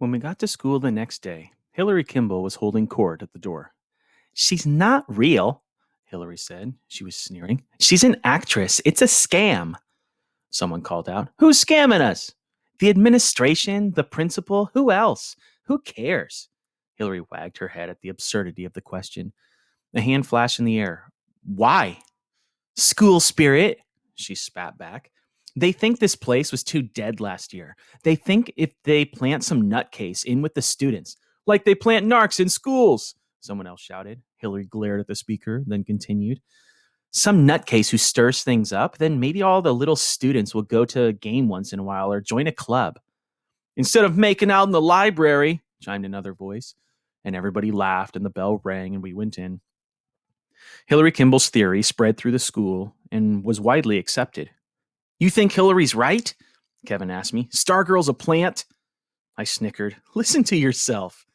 When we got to school the next day, Hillary Kimball was holding court at the door. She's not real, Hillary said. She was sneering. She's an actress. It's a scam. Someone called out. Who's scamming us? The administration? The principal? Who else? Who cares? Hillary wagged her head at the absurdity of the question. A hand flashed in the air. Why? School spirit, she spat back. They think this place was too dead last year. They think if they plant some nutcase in with the students, like they plant narcs in schools, someone else shouted. Hillary glared at the speaker, then continued. Some nutcase who stirs things up, then maybe all the little students will go to a game once in a while or join a club. Instead of making out in the library, chimed another voice, and everybody laughed and the bell rang and we went in. Hillary Kimball's theory spread through the school and was widely accepted. You think Hillary's right? Kevin asked me. Stargirl's a plant? I snickered. Listen to yourself.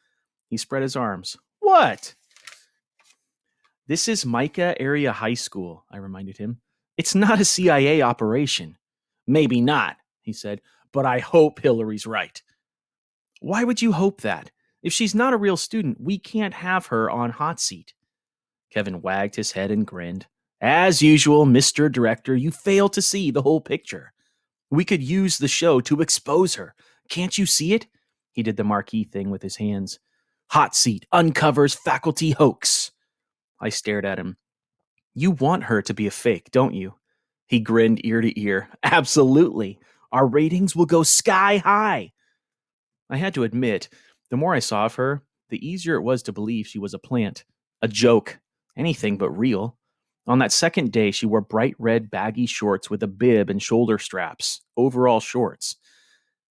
He spread his arms. What? This is Micah Area High School, I reminded him. It's not a CIA operation. Maybe not, he said, but I hope Hillary's right. Why would you hope that? If she's not a real student, we can't have her on hot seat. Kevin wagged his head and grinned. As usual, Mr. Director, you fail to see the whole picture. We could use the show to expose her. Can't you see it? He did the marquee thing with his hands. Hot seat uncovers faculty hoax. I stared at him. You want her to be a fake, don't you? He grinned ear to ear. Absolutely. Our ratings will go sky high. I had to admit, the more I saw of her, the easier it was to believe she was a plant. A joke. Anything but real. On that second day, she wore bright red baggy shorts with a bib and shoulder straps, overall shorts.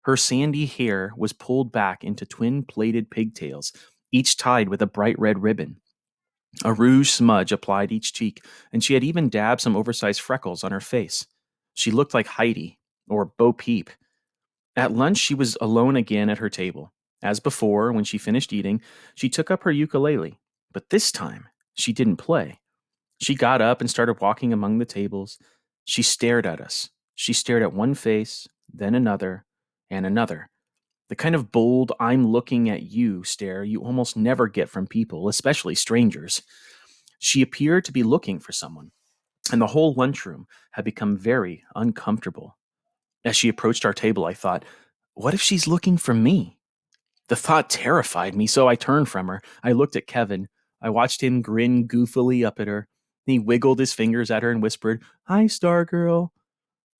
Her sandy hair was pulled back into twin-plaited pigtails, each tied with a bright red ribbon. A rouge smudge applied each cheek, and she had even dabbed some oversized freckles on her face. She looked like Heidi, or Bo Peep. At lunch, she was alone again at her table. As before, when she finished eating, she took up her ukulele. But this time, she didn't play. She got up and started walking among the tables. She stared at us. She stared at one face, then another, and another. The kind of bold, I'm looking at you stare you almost never get from people, especially strangers. She appeared to be looking for someone, and the whole lunchroom had become very uncomfortable. As she approached our table, I thought, what if she's looking for me? The thought terrified me, so I turned from her. I looked at Kevin. I watched him grin goofily up at her. He wiggled his fingers at her and whispered, Hi, Stargirl.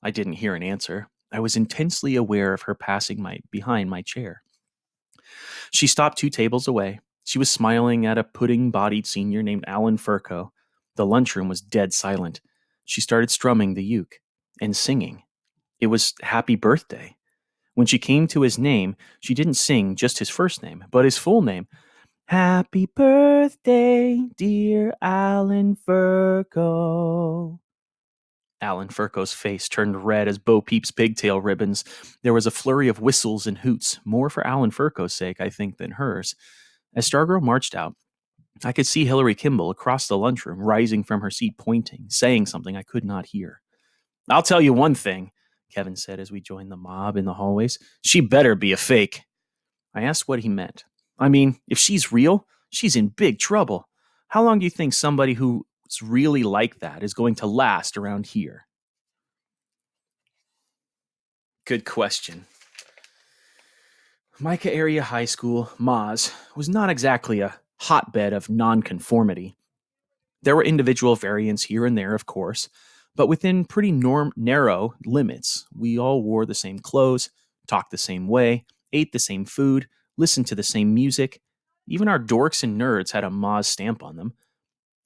I didn't hear an answer. I was intensely aware of her passing behind my chair. She stopped 2 tables away. She was smiling at a pudding-bodied senior named Alan Furco. The lunchroom was dead silent. She started strumming the uke and singing. It was Happy Birthday. When she came to his name, she didn't sing just his first name, but his full name. Happy birthday, dear Alan Furco. Alan Furco's face turned red as Bo Peep's pigtail ribbons. There was a flurry of whistles and hoots, more for Alan Furco's sake, I think, than hers. As Stargirl marched out, I could see Hillary Kimball across the lunchroom, rising from her seat, pointing, saying something I could not hear. I'll tell you one thing, Kevin said as we joined the mob in the hallways. She better be a fake. I asked what he meant. I mean, if she's real, she's in big trouble. How long do you think somebody who's really like that is going to last around here? Good question. Micah Area High School, Maz, was not exactly a hotbed of nonconformity. There were individual variants here and there, of course, but within pretty narrow limits. We all wore the same clothes, talked the same way, ate the same food, listened to the same music. Even our dorks and nerds had a Maz stamp on them.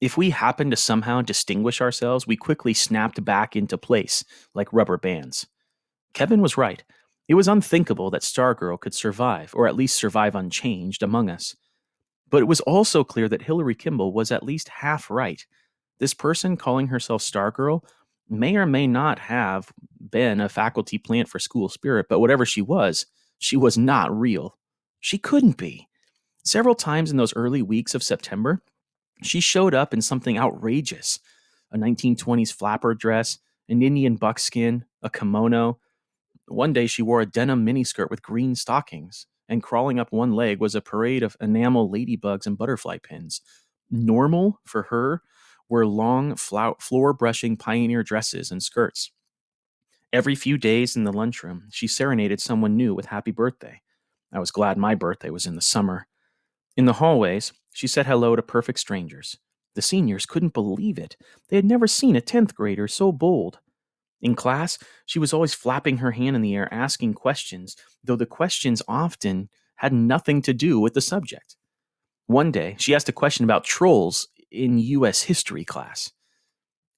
If we happened to somehow distinguish ourselves, we quickly snapped back into place, like rubber bands. Kevin was right. It was unthinkable that Stargirl could survive, or at least survive unchanged, among us. But it was also clear that Hillary Kimball was at least half right. This person calling herself Stargirl may or may not have been a faculty plant for school spirit, but whatever she was not real. She couldn't be. Several times in those early weeks of September, she showed up in something outrageous. A 1920s flapper dress, an Indian buckskin, a kimono. One day she wore a denim miniskirt with green stockings. and crawling up one leg was a parade of enamel ladybugs and butterfly pins. Normal for her were long floor brushing pioneer dresses and skirts. Every few days in the lunchroom, she serenaded someone new with happy birthday. I was glad my birthday was in the summer. In the hallways, she said hello to perfect strangers. The seniors couldn't believe it. They had never seen a 10th grader so bold. In class, she was always flapping her hand in the air, asking questions, though the questions often had nothing to do with the subject. One day, she asked a question about trolls in U.S. history class.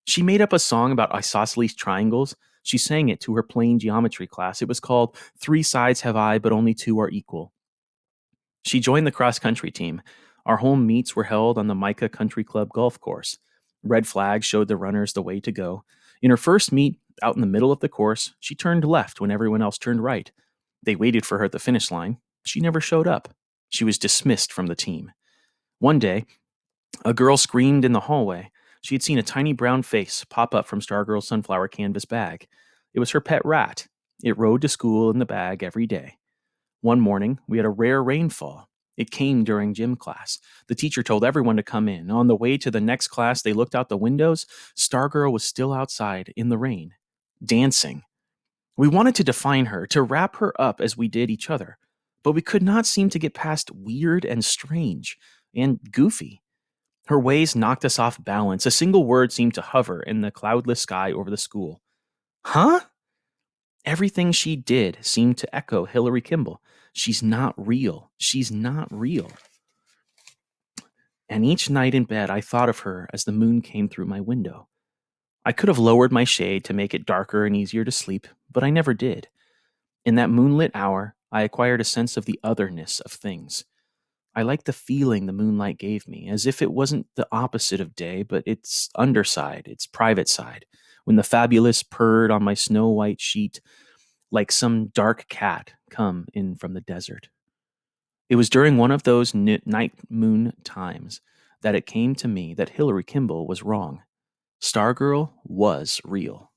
She made up a song about isosceles triangles. She sang it to her plane geometry class. It was called Three Sides Have I, but Only Two Are Equal. She joined the cross country team. Our home meets were held on the Micah Country Club golf course. Red flags showed the runners the way to go. In her first meet, out in the middle of the course, she turned left when everyone else turned right. They waited for her at the finish line. She never showed up. She was dismissed from the team. One day, a girl screamed in the hallway. She had seen a tiny brown face pop up from Stargirl's sunflower canvas bag. It was her pet rat. It rode to school in the bag every day. One morning, we had a rare rainfall. It came during gym class. The teacher told everyone to come in. On the way to the next class, they looked out the windows. Stargirl was still outside in the rain, dancing. We wanted to define her, to wrap her up as we did each other, but we could not seem to get past weird and strange and goofy. Her ways knocked us off balance. A single word seemed to hover in the cloudless sky over the school. Huh? Everything she did seemed to echo Hillary Kimball. She's not real. She's not real. And each night in bed, I thought of her as the moon came through my window. I could have lowered my shade to make it darker and easier to sleep, but I never did. In that moonlit hour, I acquired a sense of the otherness of things. I liked the feeling the moonlight gave me, as if it wasn't the opposite of day, but its underside, its private side, when the fabulous purred on my snow-white sheet like some dark cat come in from the desert. It was during one of those night moon times that it came to me that Hillary Kimball was wrong. Stargirl was real.